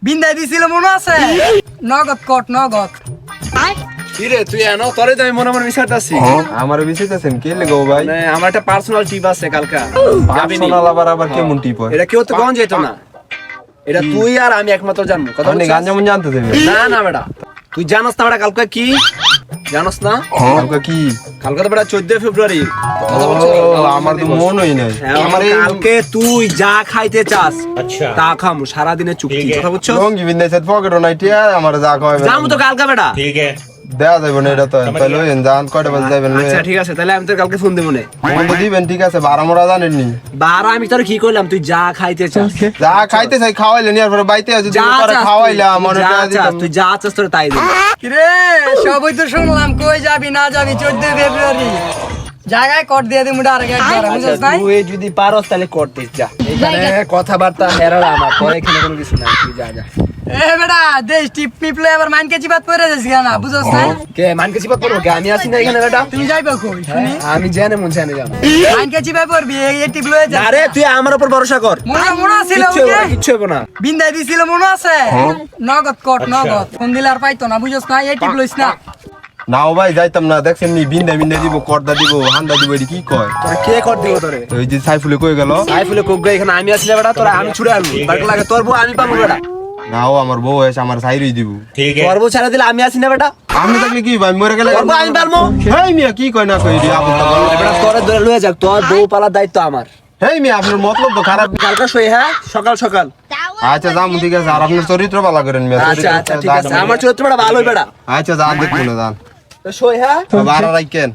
বিন্দাই দিছিল মনে আছে নগদ কট নগদ কিরে তুই এনো তোরে তো আমি মনে মনে মিশাইতাছি আমার বিষয়টাছেন কে লেগো ভাই? মানে আমার একটা পার্সোনাল টিপ আছে কালকা যাবি নি? পার্সোনাল আবার কেমন টিপ হয়? এটা কেউ তো কোন যেত না, এটা তুই আর আমি একমাত্র জানবো। কথা আপনি গান যেমন জানতে দেবেন না না বেটা, তুই জানোস না বেটা কালকা কি জানোস না? কালকে কি? কালকা তো বেটা 14 ফেব্রুয়ারি। আমার তো মনই নাই। আমার কালকে তুই যা খাইতে চাস তা খামু, সারাদিনে চুক্তি। কথা বুঝছো? লঙ্গি বিন্দাই সেট পকেটও নাই টিয়া আমার যা কয় যামু তো কালকা বেটা। দেয়া যাবে না এটা তো তাহলে লইন যান কয়টা বাজে যাবেন আচ্ছা ঠিক আছে, তাহলে আমি তোর কালকে ফোন দেবো নে। বন্ধু দিবেন ঠিক আছে 12 মোড়া জানেননি 12 আমি তোর কি কইলাম, তুই যা খাইতে চাস যা খাইতে চাই খাওয়াইলেন এর পরে বাইতে আছে যা তুমি করে চাস খাওয়াইলা তুই, মনে যা করে চাস তুই, যা চাস তোর তাই দিবি। কিরে সবই তো শুনলাম, কই যাবি না যাবি 14 ফেব্রুয়ারি জায়গায় কট দিয়ে দিমু ডাইরেক্ট একবার, বুঝছস নাই? তুই যদি পারস তাহলে করতে যা, এখানে কথাবার্তা হেরার আমার তোর এখানে কোনো কিছু নাই, তুই যা যা। এ বেটা দেশ টিপ পিপলে আবার মাইন কেজি বাত পড়ে যাস কেন, বুঝছস নাই? কে মান কাছে পাত পড়বো কে? আমি আসি না এখানে বেটা। তুমি যাইবা কই শুনি? আমি জানে মন জানে যাবো। মাইন কেজি বাই পড়বি এই টিপ লয়ে যা। আরে তুই আমার উপর ভরসা কর, মনে ছিল কিচ্ছু হবে না, ওকে কিচ্ছু হবে না। বিন্দাই দিছিল মনে আছে নগদ কট নগদ, ফোন দিলে আর পাইতো না, বুঝছস না? এই টিপ লইছ না। নাও ভাই যাইতাম না দেখছেন নি বিন্দা বিন্দা দিব করদা দিব হান্দা দিব এটি কি কয় তোর কে কর দিব তোরে? ওই যে সাইফুলে কই গেল সাইফুলে কোগা এখানে আমি আসলে বেটা, তোরা আমি ছুড়ে আনবো, বাকি লাগে তোর বউ আমি পাবো বেটা। নাও আমার বউ এসে আমার সাইরই দিব তোর বউ ছাড়া দিলে আমি আসি না বেটা, আমি থাকলে কি ভাই মরে গেলে তোর বউ আমি পারবো। হেই মিয়া কি কয় না কই এটি আপন বেটা তোরে ধরে লয়ে যাক, তোর বউ পালার দায়িত্ব আমার। হেই মিয়া আপনার মতলব তো খারাপ কালকা শুই, হ্যাঁ সকাল সকাল। আচ্ছা যাম ঠিক আছে আর আপনার চরিত্র ভালো করেন মিয়া আচ্ছা আচ্ছা ঠিক আছে, আমার চরিত্র বেটা ভালোই বেটা। আচ্ছা যান দেখুন যান তো শুই, হ্যাঁ বাড়া রাখেন